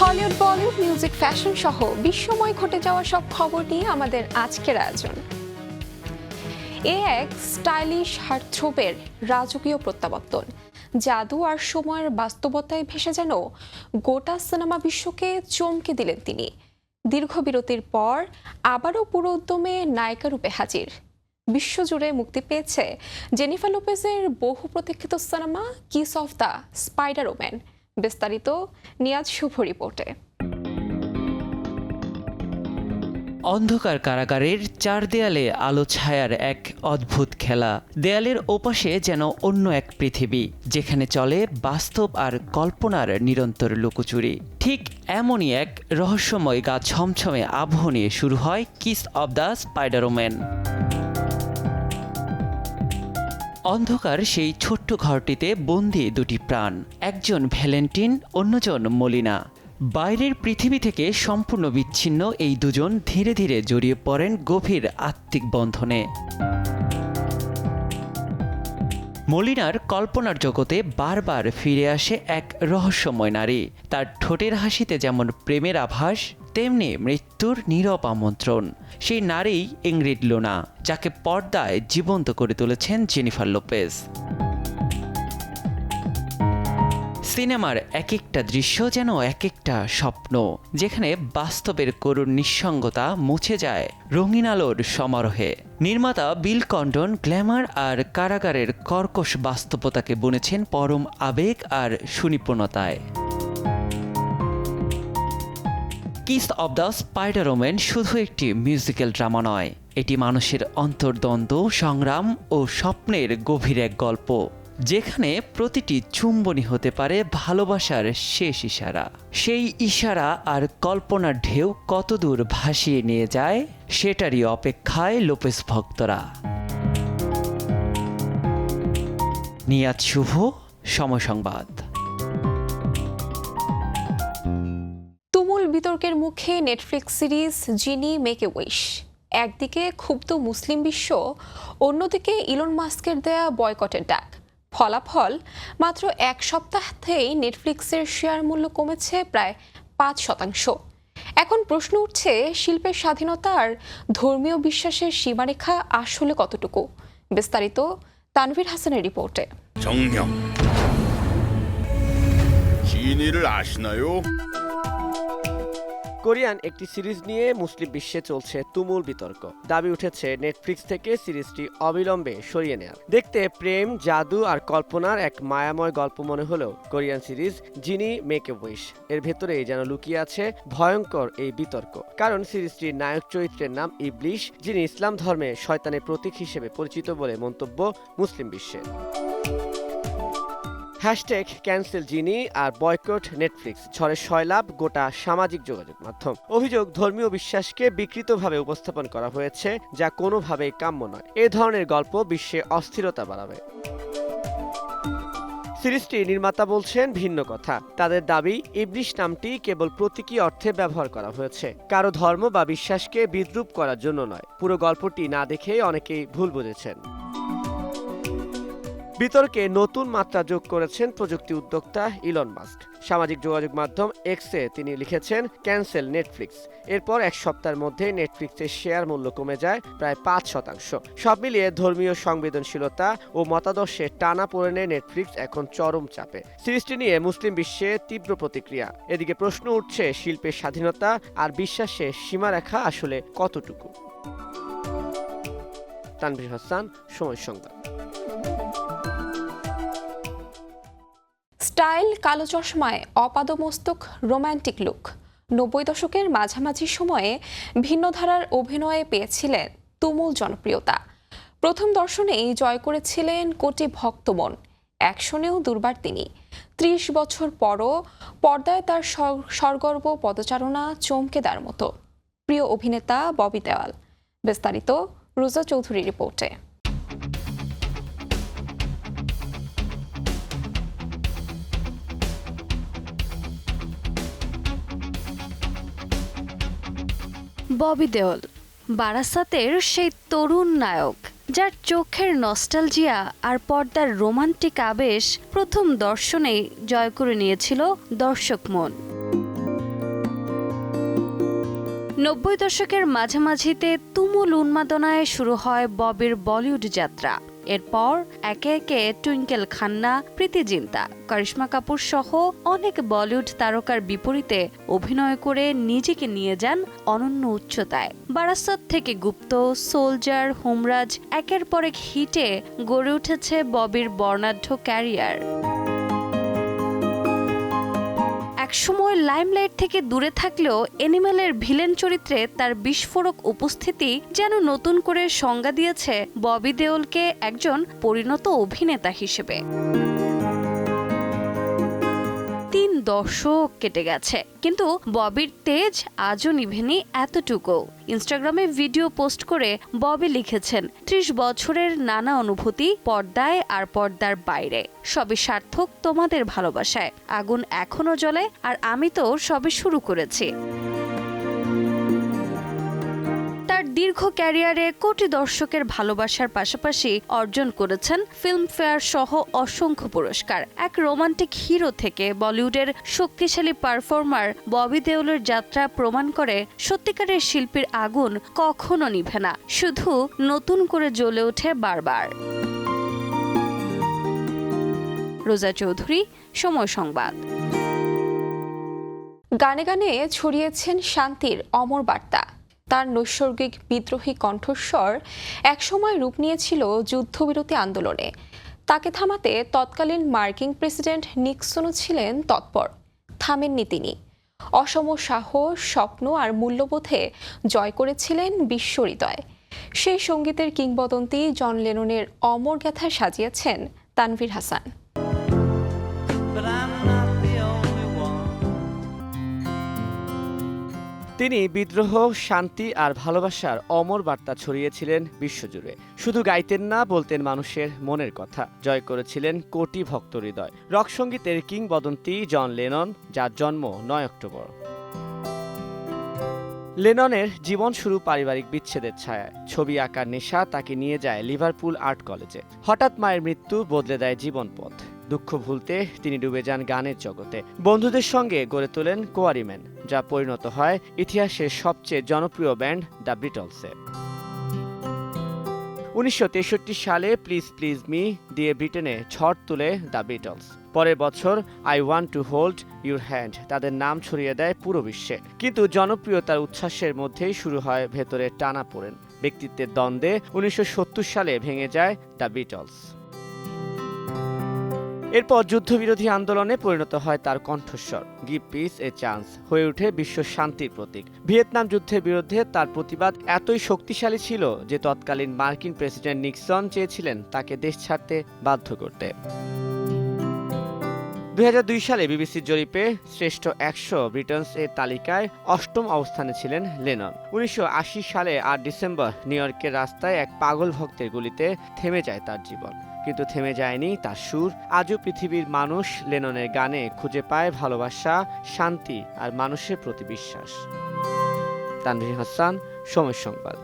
Hollywood, Bollywood, music, fashion সহ বিশ্বময় ঘটে যাওয়া সব খবর নিয়ে আমাদের আজকের আয়োজন। এক স্টাইলিশ হার্টথ্রোবের রাজকীয় প্রত্যাবর্তন, জাদু আর সময়ের বাস্তবতায় ভেসে যেন গোটা সিনেমা বিশ্বকে চমকে দিলেন তিনি। দীর্ঘ বিরতির পর আবারও পুরো উদ্যমে নায়িকা রূপে হাজির। বিশ্বজুড়ে মুক্তি পেয়েছে জেনিফার লোপেজের বহু প্রতীক্ষিত cinema Kiss of the Spider Woman. বিস্তারিত নিয়াজ শুভ রিপোর্টে। অন্ধকার কারাগারের চার দেয়ালে আলো ছায়ার এক অদ্ভুত খেলা। দেয়ালের ওপাশে যেন অন্য এক পৃথিবী, যেখানে চলে বাস্তব আর কল্পনার নিরন্তর লুকোচুরি। ঠিক এমনই এক রহস্যময় গা ছমছমে আবহ নিয়ে শুরু হয় kiss of the Spider woman. অন্ধকার সেই ছোট্ট ঘরটিতে বন্দি দুটি প্রাণ, একজন ভ্যালেন্টিন, অন্যজন মলিনা। বাইরের পৃথিবী থেকে সম্পূর্ণ বিচ্ছিন্ন এই দুজন ধীরে ধীরে জড়িয়ে পড়েন গভীর আত্মিক বন্ধনে। মলিনার কল্পনার জগতে বারবার ফিরে আসে এক রহস্যময় নারী। তার ঠোঁটের হাসিতে যেমন প্রেমের আভাস, তেমনি মৃত্যুর নীরব আমন্ত্রণ। সেই নারী ইংরিড লুনা, যাকে পর্দায় জীবন্ত করে তুলেছেন জেনিফার লোপেজ। সিনেমার এক একটা দৃশ্য যেন এক একটা স্বপ্ন, যেখানে বাস্তবের করুণ নিঃসঙ্গতা মুছে যায় রঙিন আলোর সমারোহে। নির্মাতা বিল কন্ডন গ্ল্যামার আর কারাগারের কর্কশ বাস্তবতাকে বুনেছেন পরম আবেগ আর সুনিপুণতায়। Kiss of the Spider Woman শুধু একটি মিউজিক্যাল ড্রামা নয়, এটি মানুষের অন্তর্দ্বন্দ্ব, সংগ্রাম ও স্বপ্নের গভীর এক গল্প, যেখানে প্রতিটি চুম্বনী হতে পারে ভালোবাসার শেষ ইশারা। সেই ইশারা আর কল্পনার ঢেউ কতদূর ভাসিয়ে নিয়ে যায়, সেটারই অপেক্ষায় লোপেজ ভক্তরা। নিয়াজ শুভ, সময় সংবাদ। তুমুল বিতর্কের মুখে Netflix series Genie make a wish. একদিকে ক্ষুব্ধ মুসলিম বিশ্ব, অন্যদিকে ইলন মাস্কের দেয়া বয়কটের ডাক। ফলাফল, মাত্র এক সপ্তাহেই নেটফ্লিক্সের শেয়ার মূল্য কমেছে প্রায় ৫%। এখন প্রশ্ন উঠছে, শিল্পের স্বাধীনতা আর ধর্মীয় বিশ্বাসের সীমারেখা আসলে কতটুকু? বিস্তারিত তানভীর হাসানের রিপোর্টে। 정령 지니를 아시나요? কোরিয়ান একটি সিরিজ নিয়ে মুসলিম বিশ্বে চলছে তুমুল বিতর্ক। দাবি উঠেছে নেটফ্লিক্স থেকে সিরিজটি অবিলম্বে সরিয়ে নেয়ার। দেখতে প্রেম, জাদু আর কল্পনার এক মায়াময় গল্প মনে হলেও Korean series Genie make a wish এর ভেতরেই যেন লুকিয়ে আছে ভয়ঙ্কর এই বিতর্ক। কারণ সিরিজটির নায়ক চরিত্রের নাম ইবলিশ, যিনি ইসলাম ধর্মে শয়তানের প্রতীক হিসেবে পরিচিত বলে মন্তব্য মুসলিম বিশ্বের। হ্যাশট্যাগ ক্যান্সেল জিনি আর বয়কট নেটফ্লিক্স ঝড়ে সয়লাভ গোটা সামাজিক যোগাযোগ মাধ্যম। অভিযোগ, ধর্মীয় বিশ্বাসকে বিকৃতভাবে উপস্থাপন করা হয়েছে, যা কোনোভাবেই কাম্য নয়। এ ধরনের গল্প বিশ্বে অস্থিরতা বাড়াবে। সিরিজটির নির্মাতা বলছেন ভিন্ন কথা। তাদের দাবি, ইবলিশ নামটি কেবল প্রতীকী অর্থে ব্যবহার করা হয়েছে, কারো ধর্ম বা বিশ্বাসকে বিদ্রূপ করার জন্য নয়। পুরো গল্পটি না দেখেই অনেকেই ভুল বুঝেছেন। বিতর্কে নতুন মাত্রা যোগ করেছেন প্রযুক্তি উদ্যোক্তা ইলন মাস্ক। সামাজিক যোগাযোগ মাধ্যম এক্সে তিনি লিখেছেন, ক্যান্সেল নেটফ্লিক্স। এরপর এক সপ্তাহের মধ্যে নেটফ্লিক্সের শেয়ার মূল্য কমে যায় প্রায় ৫%। সব মিলিয়ে ধর্মীয় সংবেদনশীলতা ও মতাদর্শে টানা পড়েনে নেটফ্লিক্স এখন চরম চাপে। সিরিজটি নিয়ে মুসলিম বিশ্বে তীব্র প্রতিক্রিয়া। এদিকে প্রশ্ন উঠছে, শিল্পের স্বাধীনতা আর বিশ্বাসের সীমারেখা আসলে কতটুকু? তানভীর হাসান, সময় সংবাদ। স্টাইল, কালো চশমায় অপাদমস্তক রোম্যান্টিক লুক। ৯০ দশকের মাঝামাঝি সময়ে ভিন্ন ধারার অভিনয়ে পেয়েছিলেন তুমুল জনপ্রিয়তা। প্রথম দর্শনেই জয় করেছিলেন কোটি ভক্তমন। অ্যাকশনেও দুর্বার তিনি। ৩০ বছর পরও পর্দায় তার সগর্ব পদচারণা চমকে দেওয়ার মতো। প্রিয় অভিনেতা ববি দেওয়াল। বিস্তারিত রোজা চৌধুরী রিপোর্টে। ববি দেওল, বারাসাতের সেই তরুণ নায়ক, যার চোখের নস্টালজিয়া আর পর্দার রোমান্টিক আবেশ প্রথম দর্শনেই জয় করে নিয়েছিল দর্শক মন। 90 দশকের মাঝামাঝিতে তুমুল উন্মাদনায় শুরু হয় ববির বলিউড যাত্রা। এরপর একে একে টুইঙ্কেল খান্না, প্রীতি জিন্তা, করিশ্মা কাপুর সহ অনেক বলিউড তারকার বিপরীতে অভিনয় করে নিজেকে নিয়ে যান অনন্য উচ্চতায়। বারাসত থেকে গুপ্ত, সোলজার, হোমরাজ একের পর এক হিটে গড়ে উঠেছে ববির বর্ণাঢ্য ক্যারিয়ার। একসময় লাইমলাইট থেকে দূরে থাকলেও অ্যানিমেলের ভিলেন চরিত্রে তার বিস্ফোরক উপস্থিতি যেন নতুন করে সংজ্ঞা দিয়েছে ববি দেওলকে একজন পরিণত অভিনেতা হিসেবে। 3 দশক কেটে গেছে, কিন্তু ববির তেজ আজও নিভেনি এতটুকু। ইনস্টাগ্রামে ভিডিও পোস্ট করে ববি লিখেছেন, 30 বছরের নানা অনুভূতি পর্দায় আর পর্দার বাইরে, সবই সার্থক তোমাদের ভালোবাসায়। আগুন এখনো জ্বলে, আর আমি তো সবে শুরু করেছি। দীর্ঘ ক্যারিয়ারে কোটি দর্শকের ভালোবাসার পাশাপাশি অর্জন করেছেন ফিল্মফেয়ার সহ অসংখ্য পুরস্কার। এক রোমান্টিক হিরো থেকে বলিউডের শক্তিশালী পারফর্মার ববি দেওলের যাত্রা প্রমাণ করে সত্যিকারের শিল্পীর আগুন কখনো নিভে না, শুধু নতুন করে জ্বলে ওঠে বারবার। রোজা চৌধুরী, সময় সংবাদ। গানে গানে ছড়িয়েছেন শান্তির অমর বার্তা। তার নৈসর্গিক বিদ্রোহী কণ্ঠস্বর একসময় রূপ নিয়েছিল যুদ্ধবিরতি আন্দোলনে। তাকে থামাতে তৎকালীন মার্কিন প্রেসিডেন্ট নিক্সনও ছিলেন তৎপর, থামেননি তিনি। অসম সাহস, স্বপ্ন আর মূল্যবোধে জয় করেছিলেন বিশ্ব হৃদয়। সেই সঙ্গীতের কিংবদন্তি জন লেননের অমর গাথা সাজিয়েছেন তানভীর হাসান। তিনি বিদ্রোহ, শান্তি আর ভালোবাসার অমর বার্তা ছড়িয়েছিলেন বিশ্বজুড়ে। শুধু গাইতেন না, বলতেন মানুষের মনের কথা। জয় করেছিলেন কোটি ভক্ত হৃদয়। রক সঙ্গীতের কিংবদন্তি জন লেনন, যার জন্ম 9 অক্টোবর। লেননের জীবন শুরু পারিবারিক বিচ্ছেদের ছায়ায়। ছবি আঁকার নেশা তাকে নিয়ে যায় লিভারপুল আর্ট কলেজে। হঠাৎ মায়ের মৃত্যু বদলে দেয় জীবনপথ। দুঃখ ভুলতে তিনি ডুবে যান গানের জগতে। বন্ধুদের সঙ্গে গড়ে তোলেন কোয়ারিম্যান, যা পরিণত হয় ইতিহাসের সবচেয়ে জনপ্রিয় ব্যান্ড দ্য বিটলসে। 1963 সালে প্লিজ প্লিজ মি দিয়ে ব্রিটেনে ঝড় তুলে দ্য বিটলস। পরের বছর I want to hold your hand তাদের নাম ছড়িয়ে দেয় পুরো বিশ্বে। কিন্তু জনপ্রিয়তার উচ্ছ্বাসের মধ্যেই শুরু হয় ভেতরে টানাপোড়েন, ব্যক্তিত্বের দ্বন্দ্বে। 1970 সালে ভেঙে যায় দ্য বিটলস। এরপর যুদ্ধবিরোধী আন্দোলনে পরিণত হয় তার কণ্ঠস্বর। গিভ পিস এ চান্স হয়ে ওঠে বিশ্ব শান্তির প্রতীক। ভিয়েতনাম যুদ্ধের বিরুদ্ধে তার প্রতিবাদ এতই শক্তিশালী ছিল যে তৎকালীন মার্কিন প্রেসিডেন্ট নিক্সন চেয়েছিলেন তাকে দেশ ছাড়তে বাধ্য করতে। 2002 সালে বিবিসির জরিপে শ্রেষ্ঠ 100 ব্রিটনস এর তালিকায় 8ম অবস্থানে ছিলেন লেনন। 1980 সালে 8 ডিসেম্বর নিউ ইয়র্কের রাস্তায় এক পাগল ভক্তের গুলিতে থেমে যায় তার জীবন। কিন্তু থেমে যায়নি তার সুর। আজও পৃথিবীর মানুষ লেননের গানে খুঁজে পায় ভালোবাসা, শান্তি আর মানুষের প্রতি বিশ্বাস। তানভীর হাসান, সময় সংবাদ।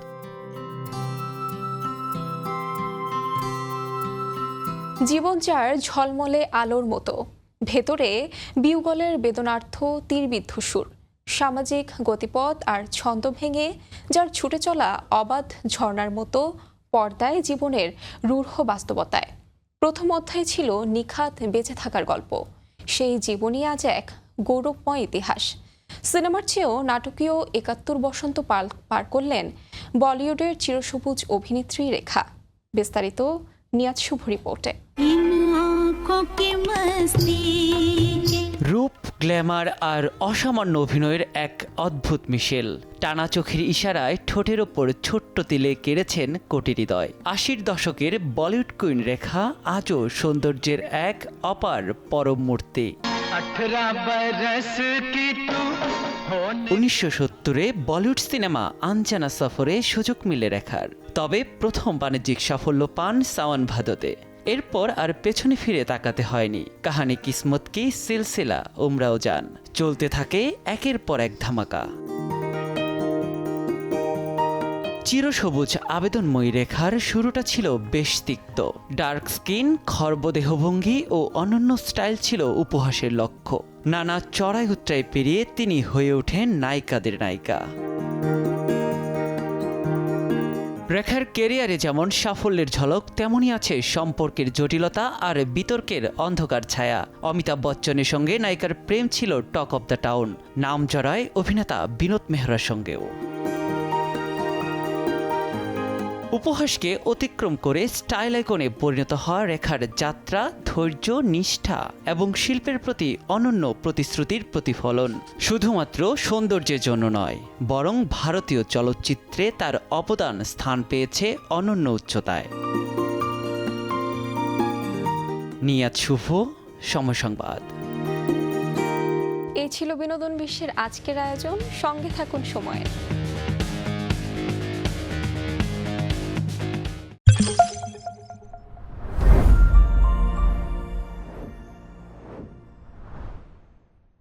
জীবন যার ঝলমলে আলোর মতো, ভেতরে বিউগলের বেদনার্থ তীরবিদ্ধ সুর। সামাজিক গতিপথ আর ছন্দ ভেঙে যার ছুটে চলা অবাধ ঝর্ণার মতো পর্দায় জীবনের রূঢ় বাস্তবতায়। প্রথম অধ্যায় ছিল নিখাত বেঁচে থাকার গল্প। সেই জীবনই আজ এক গৌরবময় ইতিহাস। সিনেমার চেয়েও নাটকীয় 71 বসন্ত পার করলেন বলিউডের চিরসবুজ অভিনেত্রী রেখা। বিস্তারিত নিয়াজ শুভ রিপোর্টে। রূপ, গ্ল্যামার আর অসামান্য অভিনয়ের এক অদ্ভুত মিশেল। টানা চোখের ইশারায় ঠোঁটের ওপর ছোট্ট তিলে কেড়েছেন কোটি হৃদয়। 80 দশকের বলিউড কুইন রেখা আজও সৌন্দর্যের এক অপার পরম মূর্তি। 1970-এ বলিউড সিনেমা আনজানা সফরে সুযোগ মিলে রেখার। তবে প্রথম বাণিজ্যিক সাফল্য পান সাওয়ান ভাদোতে। এরপর আর পেছনে ফিরে তাকাতে হয়নি। কাহানি কিসমত কি সিলসিলা উমরাও যান চলতে থাকে একের পর এক ধামাকা। চিরসবুজ আবেদনময়ী রেখার শুরুটা ছিল বেশ তিক্ত। ডার্ক স্কিন, খর্ব দেহভঙ্গি ও অনন্য স্টাইল ছিল উপহাসের লক্ষ্য। নানা চড়াই উতরাই পেরিয়ে তিনি হয়ে ওঠেন নায়িকাদের নায়িকা। রেখার ক্যারিয়ারে যেমন সাফল্যের ঝলক, তেমনই আছে সম্পর্কের জটিলতা আর বিতর্কের অন্ধকার ছায়া। অমিতাভ বচ্চনের সঙ্গে নায়িকার প্রেম ছিল টক অব দ্য টাউন। নাম জড়ায় অভিনেতা বিনোদ মেহরার সঙ্গেও। উপহাসকে অতিক্রম করে স্টাইল আইকনে পরিণত হওয়া রেখার যাত্রা ধৈর্য, নিষ্ঠা এবং শিল্পের প্রতি অনন্য প্রতিশ্রুতির প্রতিফলন। শুধুমাত্র সৌন্দর্যের জন্য নয়, বরং ভারতীয় চলচ্চিত্রে তার অবদান স্থান পেয়েছে অনন্য উচ্চতায়। নিয়াত শুভ, সময় সংবাদ। এই ছিল বিনোদন বিশ্বের আজকের আয়োজন। সঙ্গে থাকুন সময়ের।